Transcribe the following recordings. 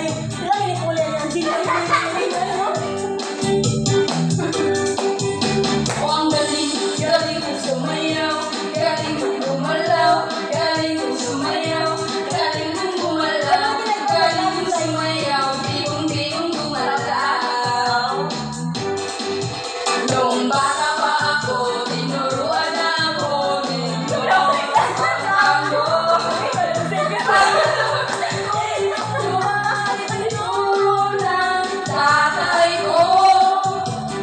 kayo. Sila ginikulan yan. Sila ang galing, galing ko sumayaw, galing ko gumalaw, galing ko sumayaw, galing ko gumalaw, galing ko sumayaw, bigong gumalaw. Nung bata pa ako, tinuruan ako, tinuro ng tatay ko.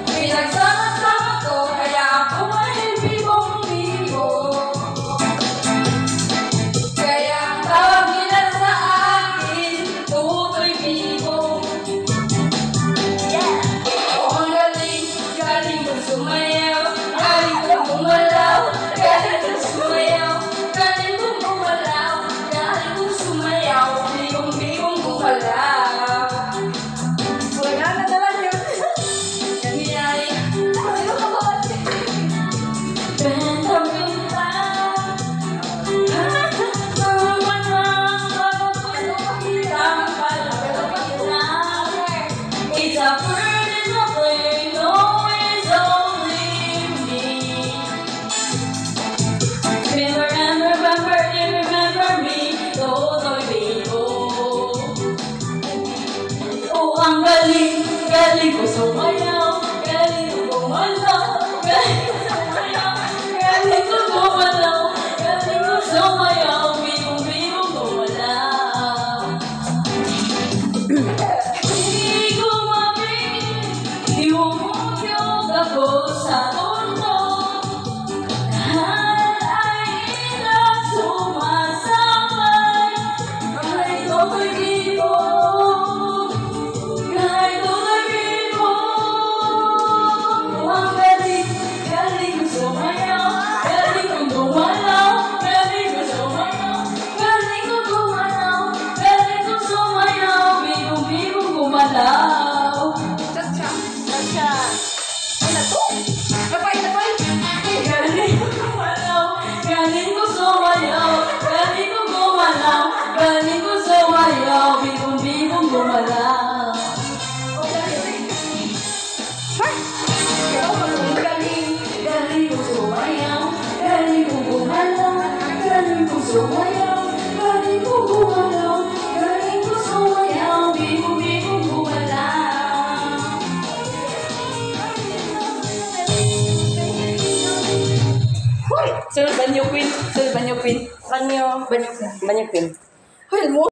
Pinagsama-sama ko, kaya ako ay bibong-bibo. Kaya ang tawag nila sa akin, Tutoy Bibo. Ang galing, galing ko sumayaw, galing ko gumalaw, galing ko sumayaw, galing ko gumalaw, galing ko sumayaw, bigong-bigong gumalaw. Wala na naman yun. Kanya'y benta-benta. It's a bird in the plane, no, it's only me. Remember me, Tutoy Bibo. Oh, ang galing, galing ko sumayaw, galing ko gumalaw, galing ko sumayaw, galing ko gumalaw, galing ko sumayaw, bigong-bigong gumalaw. Di ko mapigil, iumukyog ako sa mundo. Lahat ay ilang sumasabay, kay Tutoy Bibo. Kay Tutoy Bibo. Ang galing, galing ko sumayaw, galing ko gumalaw, galing ko sumayaw, galing ko gumalaw, galing ko sumayaw, bigong-bigong gumalaw. Chacha. Ano to? Napay. Galing ko gumalaw, galing ko sumayaw, galing ko gumalaw, galing ko sumayaw, bigong-bigong gumalaw. Galing ko sumayaw, galing ko gumalaw, galing ko sumayaw, galing ko gumalaw, galing ko sumayaw, bigong-bigong gumalaw. Hoy! Sunod Banyo Queen. Banyo. Banyo Queen. Hoy, mo.